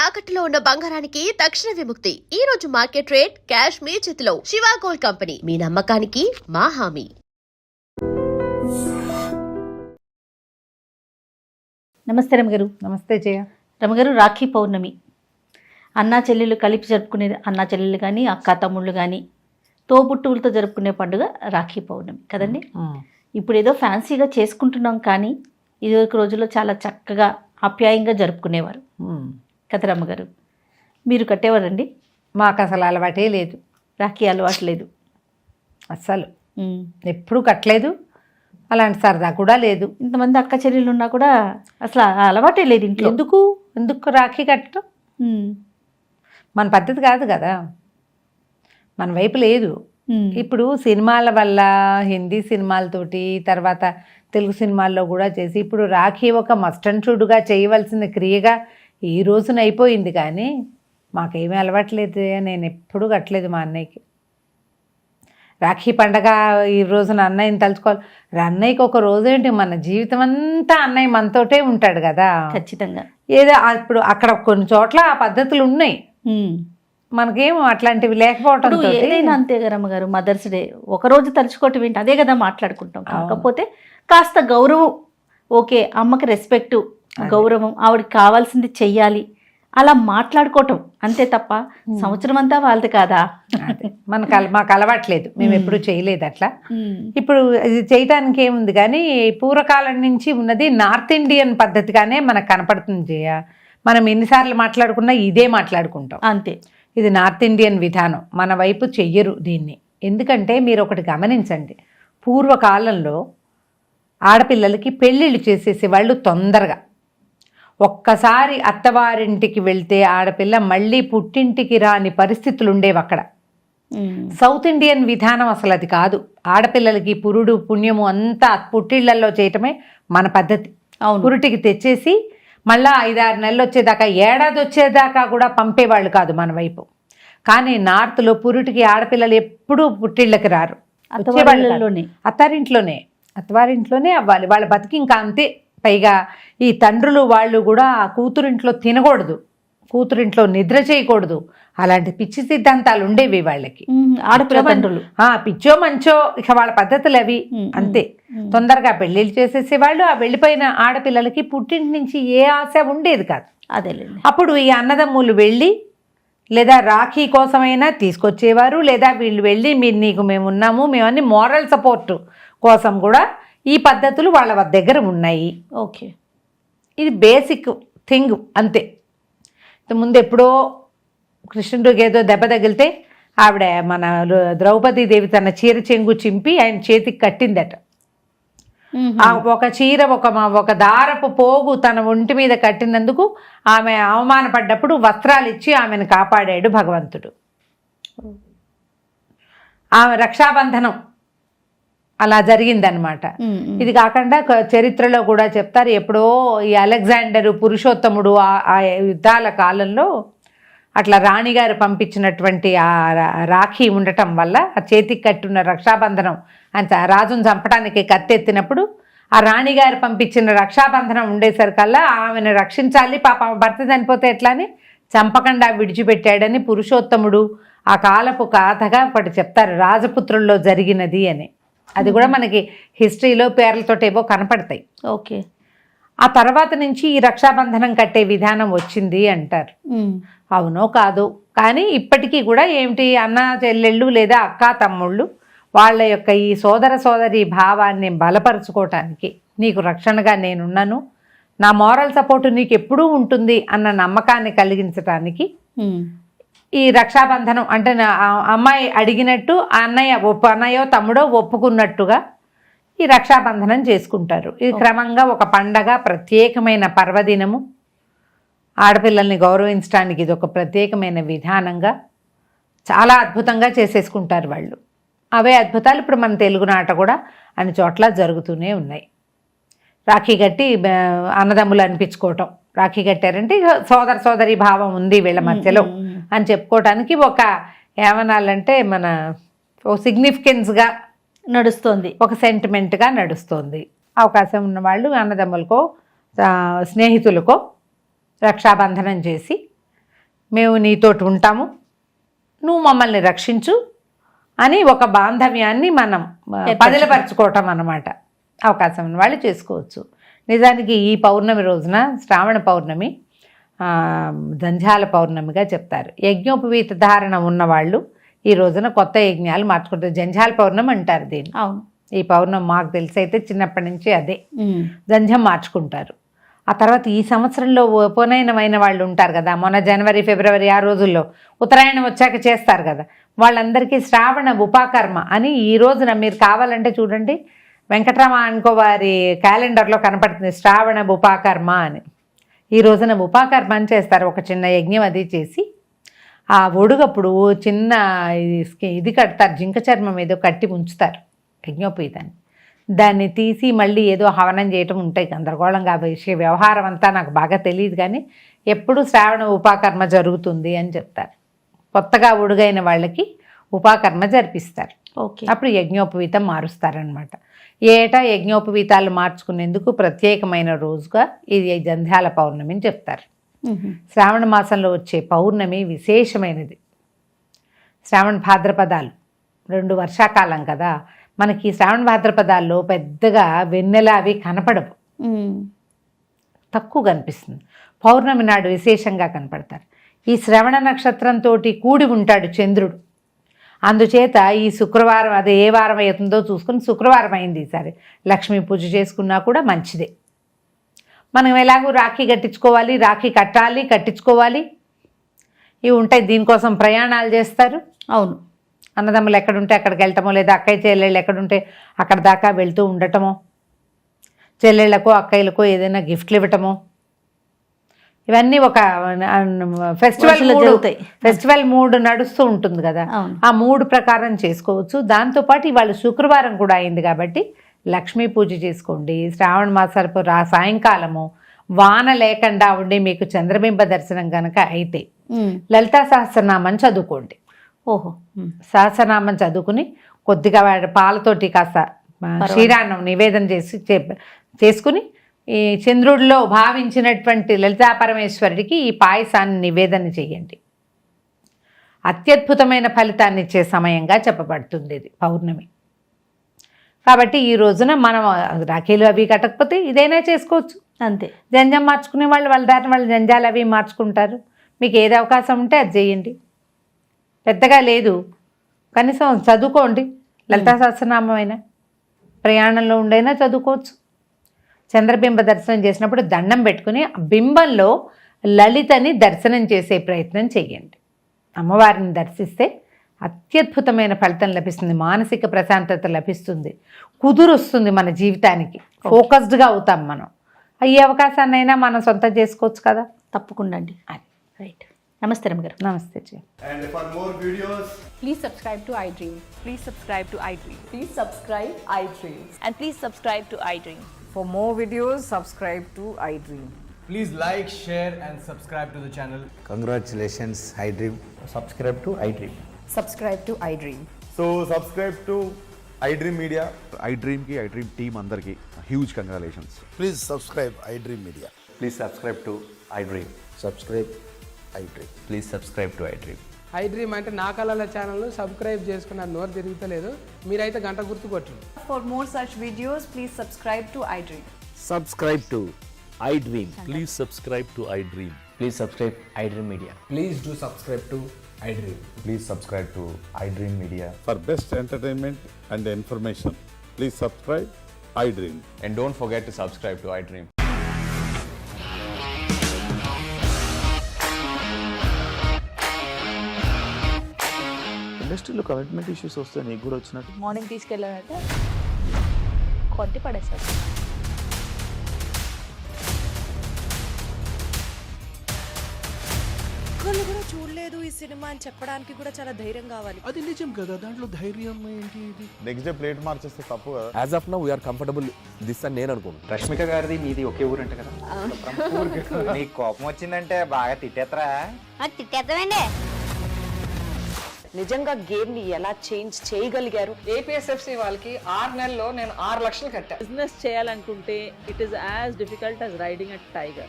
తాకట్టులో ఉన్న బంగారానికి తక్షణ విముక్తి. ఈ రోజు మార్కెట్ రేట్ క్యాష్ మీ చేతిలో. శివ గోల్డ్ కంపెనీ, మీ నమ్మకానికి మా హామీ. నమస్తే రమగారు. నమస్తే జయ. రమగారు, రాఖీ పౌర్ణమి అన్నా చెల్లెళ్ళు కలిపి జరుపుకునేది, అన్నా చెల్లెళ్ళు కానీ అక్క తమ్ముళ్ళు కానీ తోబుట్టువులతో జరుపుకునే పండుగ రాఖీ పౌర్ణమి కదండి. ఇప్పుడు ఏదో ఫ్యాన్సీగా చేసుకుంటున్నాం, కానీ ఇదివరకు రోజుల్లో చాలా చక్కగా ఆప్యాయంగా జరుపుకునేవారు కదా రమ్మగారు. మీరు కట్టేవారండి? మాకు అసలు అలవాటే లేదు, రాఖీ అలవాటు లేదు అస్సలు. ఎప్పుడూ కట్టలేదు, అలాంటి సరదా కూడా లేదు. ఇంతమంది అక్క చెల్లెళ్ళు ఉన్నా కూడా అసలు అలవాటే లేదు ఇంట్లో. ఎందుకు రాఖీ కట్టడం మన పద్ధతి కాదు కదా, మన వైపు లేదు. ఇప్పుడు సినిమాల వల్ల, హిందీ సినిమాలతోటి, తర్వాత తెలుగు సినిమాల్లో కూడా చేసి ఇప్పుడు రాఖీ ఒక మస్ట్ అండ్ షుడ్గా చేయవలసిన క్రియగా ఈ రోజున అయిపోయింది. కానీ మాకేమీ అలవాట్లేదు, నేను ఎప్పుడూ కట్టలేదు మా అన్నయ్యకి. రాఖీ పండగ ఈ రోజున అన్నయ్యని తలుచుకోవాలి. అన్నయ్యకి ఒక రోజు ఏంటి, మన జీవితం అంతా అన్నయ్య మనతోటే ఉంటాడు కదా. ఖచ్చితంగా. ఏదో ఇప్పుడు అక్కడ కొన్ని చోట్ల ఆ పద్ధతులు ఉన్నాయి, మనకేమో అట్లాంటివి లేకపోవటం. ఏదైనా అంతే కదా రమ్మగారు. మదర్స్ డే ఒకరోజు తలుచుకోవటం ఏంటి, అదే కదా మాట్లాడుకుంటాం. కాకపోతే కాస్త గౌరవం, ఓకే అమ్మకి రెస్పెక్ట్, గౌరవం, ఆవిడకి కావాల్సింది చెయ్యాలి, అలా మాట్లాడుకోవటం అంతే తప్ప సంవత్సరం అంతా వాళ్ళది కాదా. మాకు అలవాట్లేదు, మేము ఎప్పుడు చేయలేదు అట్లా. ఇప్పుడు ఇది చేయటానికి ఏముంది, కానీ పూర్వకాలం నుంచి ఉన్నది నార్త్ ఇండియన్ పద్ధతిగానే మనకు కనపడుతుంది జయ. మనం ఎన్నిసార్లు మాట్లాడుకున్నా ఇదే మాట్లాడుకుంటాం అంతే. ఇది నార్త్ ఇండియన్ విధానం, మన వైపు చెయ్యరు దీన్ని. ఎందుకంటే మీరు ఒకటి గమనించండి, పూర్వకాలంలో ఆడపిల్లలకి పెళ్ళిళ్ళు చేసేసేవాళ్ళు తొందరగా. ఒక్కసారి అత్తవారింటికి వెళ్తే ఆడపిల్ల మళ్ళీ పుట్టింటికి రాని పరిస్థితులు ఉండేవి అక్కడ. సౌత్ ఇండియన్ విధానం అసలు అది కాదు. ఆడపిల్లలకి పురుడు పుణ్యము అంతా పుట్టిళ్లలో చేయటమే మన పద్ధతి. పురుటికి తెచ్చేసి మళ్ళా 5-6 నెలలు వచ్చేదాకా, ఏడాది వచ్చేదాకా కూడా పంపేవాళ్ళు కాదు మన వైపు. కానీ నార్త్లో పురుటికి ఆడపిల్లలు ఎప్పుడూ పుట్టిళ్ళకి రారు, అత్తవారింట్లోనే అవ్వాలి. వాళ్ళ బతికి ఇంకా అంతే. పైగా ఈ తండ్రులు వాళ్ళు కూడా కూతురింట్లో తినకూడదు, కూతురింట్లో నిద్ర చేయకూడదు, అలాంటి పిచ్చి సిద్ధాంతాలు ఉండేవి వాళ్ళకి. ఆడపిల్ల తండ్రులు పిచ్చో మంచో ఇక వాళ్ళ పద్ధతులు అవి అంతే. తొందరగా పెళ్ళిళ్ళు చేసేసేవాళ్ళు. ఆ వెళ్ళిపోయిన ఆడపిల్లలకి పుట్టింటి నుంచి ఏ ఆశ ఉండేది కాదు. అదేలేండి. అప్పుడు ఈ అన్నదమ్ములు వెళ్ళి లేదా రాఖీ కోసమైనా తీసుకొచ్చేవారు, లేదా వీళ్ళు వెళ్ళి నీకు మేము ఉన్నాము, మేమన్నీ మోరల్ సపోర్ట్ కోసం కూడా ఈ పద్ధతులు వాళ్ళ దగ్గర ఉన్నాయి. ఓకే, ఇది బేసిక్ థింగ్ అంతే. ముందు ఎప్పుడో కృష్ణుడికి ఏదో దెబ్బ తగిలితే ఆవిడ మన ద్రౌపదీదేవి తన చీర చెంగు చింపి ఆయన చేతికి కట్టిందట. ఒక చీర ఒక దారపు పోగు తన ఒంటి మీద కట్టినందుకు ఆమె అవమానపడ్డప్పుడు వస్త్రాలు ఇచ్చి ఆమెను కాపాడాడు భగవంతుడు. ఆమె రక్షాబంధనం అలా జరిగిందనమాట. ఇది కాకుండా చరిత్రలో కూడా చెప్తారు, ఎప్పుడో ఈ అలెగ్జాండరు పురుషోత్తముడు ఆ యుద్ధాల కాలంలో అట్లా రాణిగారు పంపించినటువంటి ఆ రాఖీ ఉండటం వల్ల ఆ చేతికి కట్టున్న రక్షాబంధనం అంత రాజును చంపడానికి కత్తెత్తినప్పుడు ఆ రాణిగారు పంపించిన రక్షాబంధనం ఉండేసరికల్లా ఆమెను రక్షించాలి, పాప భర్త చనిపోతే ఎట్లా అని చంపకుండా విడిచిపెట్టాడని పురుషోత్తముడు ఆ కాలపు గాథగా ఒకటి చెప్తారు, రాజపుత్రుల్లో జరిగినది అని. అది కూడా మనకి హిస్టరీలో పేర్లతోటి ఏవో కనపడతాయి. ఓకే. ఆ తర్వాత నుంచి ఈ రక్షాబంధనం కట్టే విధానం వచ్చింది అంటారు. అవునో కాదు, కానీ ఇప్పటికీ కూడా ఏమిటి, అన్న చెల్లెళ్ళు లేదా అక్క తమ్ముళ్ళు వాళ్ళ యొక్క ఈ సోదరి భావాన్ని బలపరుచుకోవటానికి, నీకు రక్షణగా నేనున్నాను, నా మోరల్ సపోర్టు నీకు ఎప్పుడూ ఉంటుంది అన్న నమ్మకాన్ని కలిగించటానికి ఈ రక్షాబంధనం అంటే అమ్మాయి అడిగినట్టు అన్నయ్యో తమ్ముడో ఒప్పుకున్నట్టుగా ఈ రక్షాబంధనం చేసుకుంటారు. ఇది క్రమంగా ఒక పండగ, ప్రత్యేకమైన పర్వదినము, ఆడపిల్లల్ని గౌరవించడానికి ఇది ఒక ప్రత్యేకమైన విధానంగా చాలా అద్భుతంగా చేసేసుకుంటారు వాళ్ళు. అవే అద్భుతాలు ఇప్పుడు మన తెలుగునాట కూడా అన్ని చోట్ల జరుగుతూనే ఉన్నాయి. రాఖీ కట్టి అన్నదమ్ములు అనిపించుకోవటం, రాఖీ కట్టారంటే సోదరి భావం ఉంది వీళ్ళ మధ్యలో అని చెప్పుకోవటానికి ఒక ఏమనాలంటే మన ఓ సిగ్నిఫికెన్స్గా నడుస్తోంది, ఒక సెంటిమెంట్గా నడుస్తోంది. అవకాశం ఉన్నవాళ్ళు అన్నదమ్ములకో స్నేహితులకో రక్షాబంధనం చేసి మేము నీతోటి ఉంటాము, నువ్వు మమ్మల్ని రక్షించు అని ఒక బాంధవ్యాన్ని మనం పదిలపరచుకోవటం అన్నమాట. అవకాశం ఉన్న వాళ్ళు చేసుకోవచ్చు. నిజానికి ఈ పౌర్ణమి రోజున, శ్రావణ పౌర్ణమి జంఝాల పౌర్ణమిగా చెప్తారు. యజ్ఞోపవీత ధారణ ఉన్నవాళ్ళు ఈ రోజున కొత్త యజ్ఞాలు మార్చుకుంటారు. జంఝాల పౌర్ణమి అంటారు దీన్ని. అవును, ఈ పౌర్ణమి మాకు తెలిసి అయితే చిన్నప్పటి నుంచి అదే జంఝం మార్చుకుంటారు. ఆ తర్వాత ఈ సంవత్సరంలో ఉపనయనమైన వాళ్ళు ఉంటారు కదా, మొన్న జనవరి ఫిబ్రవరి ఆ రోజుల్లో ఉత్తరాయణం వచ్చాక చేస్తారు కదా, వాళ్ళందరికీ శ్రావణ ఉపాకర్మ అని ఈ రోజున మీరు కావాలంటే చూడండి, వెంకటరామ అనుకో వారి క్యాలెండర్లో కనపడుతుంది శ్రావణ ఉపాకర్మ అని. ఈ రోజున ఉపాకర్మ అని చేస్తారు. ఒక చిన్న యజ్ఞం అది చేసి ఆ ఒడుగప్పుడు చిన్న ఇది కడతారు, జింక చర్మం ఏదో కట్టి ఉంచుతారు యజ్ఞోపవీతాన్ని. దాన్ని తీసి మళ్ళీ ఏదో హవనం చేయటం ఉంటాయి, గందరగోళంగా విషయ వ్యవహారం అంతా నాకు బాగా తెలియదు, కానీ ఎప్పుడు శ్రావణ ఉపాకర్మ జరుగుతుంది అని చెప్తారు. కొత్తగా ఉడుగైన వాళ్ళకి ఉపాకర్మ జరిపిస్తారు. ఓకే, అప్పుడు యజ్ఞోపవీతం మారుస్తారనమాట. ఏటా యజ్ఞోపవీతాలు మార్చుకునేందుకు ప్రత్యేకమైన రోజుగా ఇది జంధ్యాల పౌర్ణమి అని చెప్తారు. శ్రావణ మాసంలో వచ్చే పౌర్ణమి విశేషమైనది. శ్రావణ భాద్రపదాలు 2 వర్షాకాలం కదా, మనకి శ్రావణ భాద్రపదాల్లో పెద్దగా వెన్నెల అవి కనపడవు, తక్కువ కనిపిస్తుంది. పౌర్ణమి నాడు విశేషంగా కనపడతారు. ఈ శ్రవణ నక్షత్రంతో కూడి ఉంటాడు చంద్రుడు. అందుచేత ఈ శుక్రవారం, అదే ఏ వారం అవుతుందో చూసుకుని, శుక్రవారం అయింది ఈసారి, లక్ష్మీ పూజ చేసుకున్నా కూడా మంచిదే. మనం ఎలాగో రాఖీ కట్టించుకోవాలి, రాఖీ కట్టాలి, కట్టించుకోవాలి, ఇవి ఉంటాయి. దీనికోసం ప్రయాణాలు చేస్తారు. అవును, అన్నదమ్ములు ఎక్కడుంటే అక్కడికి వెళ్ళటమో, లేదా అక్కయ్య చెల్లెళ్ళు ఎక్కడుంటే అక్కడ దాకా వెళ్తూ ఉండటమో, చెల్లెళ్ళకో అక్కయ్యలకో ఏదైనా గిఫ్ట్లు ఇవ్వటమో, ఇవన్నీ ఒక ఫెస్టివల్ మూడ్ నడుస్తూ ఉంటుంది కదా, ఆ మూడ్ ప్రకారం చేసుకోవచ్చు. దాంతోపాటు ఇవాళ శుక్రవారం కూడా అయింది కాబట్టి లక్ష్మీ పూజ చేసుకోండి. శ్రావణ మాసాలపు సాయంకాలము వాన లేకుండా ఉండి మీకు చంద్రబింబ దర్శనం కనుక అయితే లలితా సహస్రనామం చదువుకోండి. ఓహో, సహస్రనామం చదువుకుని కొద్దిగా పాలతోటి కాస్త క్షీరాన్నం నివేదన చేసుకుని ఈ చంద్రుడిలో భావించినటువంటి లలితా పరమేశ్వరుడికి ఈ పాయసాన్ని నివేదన చేయండి. అత్యద్భుతమైన ఫలితాన్ని ఇచ్చే సమయంగా చెప్పబడుతుంది ఇది పౌర్ణమి. కాబట్టి ఈ రోజున మనం రాఖీలు అవి కట్టకపోతే ఇదైనా చేసుకోవచ్చు, అంతే. జంజం మార్చుకునే వాళ్ళు వాళ్ళ దారిని వాళ్ళు జంజాలు అవి మార్చుకుంటారు. మీకు ఏది అవకాశం ఉంటే అది చేయండి. పెద్దగా లేదు, కనీసం చదువుకోండి. లలితా సహస్రనామం అయినా ప్రయాణంలో ఉండైనా చదువుకోవచ్చు. చంద్రబింబ దర్శనం చేసినప్పుడు దండం పెట్టుకుని బింబంలో లలితని దర్శనం చేసే ప్రయత్నం చేయండి. అమ్మవారిని దర్శిస్తే అత్యద్భుతమైన ఫలితం లభిస్తుంది, మానసిక ప్రశాంతత లభిస్తుంది, కుదురొస్తుంది మన జీవితానికి, ఫోకస్డ్గా అవుతాం మనం. ఈ అవకాశాన్నైనా మనం సొంతం చేసుకోవచ్చు కదా. తప్పకుండా అండి. రైట్. నమస్తే రమ్మగారు. నమస్తే G. And for more videos, Please subscribe to iDream. Please subscribe to iDream. Please subscribe iDream. And please subscribe to iDream. For more videos, subscribe to iDream. please like, share and subscribe to the channel. Congratulations, iDream. Subscribe to iDream. Subscribe to iDream. So subscribe to iDream Media. iDream ki iDream team andarki huge congratulations. Please subscribe iDream Media. Please subscribe to iDream. Subscribe iDream. Please subscribe to iDream. iDream అంటే నా కళల channel subscribe చేసుకున్న నోరు తిరుగుతలేదు, మీరైతే గంట గుర్తు కొట్టండి. For more such videos, please subscribe to iDream. Subscribe to iDream. Please subscribe to iDream. Please subscribe iDream Media. Please do subscribe to iDream. Please subscribe to iDream Media. For best entertainment and information, please subscribe iDream. And don't forget to subscribe to iDream. ఇండస్ట్రీలో commitment issues వస్తే నీకు కూడా వచ్చినట్టు morning తీసుకెళ్ళానంటే కొట్టి పడేస్తారు. ఒక్కళ్ళు కూడా చూడలేదు ఈ సినిమా అని చెప్పడానికి కూడా చాలా ధైర్యం కావాలి. అది నిజం కదా, దాంట్లో ధైర్యం ఏంటి? ఇది నెక్స్ట్ డే ప్లేట్ మార్చేస్తే తప్పు కదా. As of now we are comfortable this అని నేను అనుకున్నాను. రష్మిక గారిది మీది ఒకే ఊరు అంట కదా. నీకు కోపం వచ్చిందంటే బాగా తిట్టేత్తరా? తిట్టేద్దామండి. నిజంగా గేమ్ ని ఎలా చేంజ్ చేయగలిగారు? ఏపీఎస్ఎఫ్సి వాళ్ళకి 6 నెలల్లో నేను 6 లక్షలు కట్టా. బిజినెస్ చేయాలనుకుంటే it is as difficult as riding a tiger.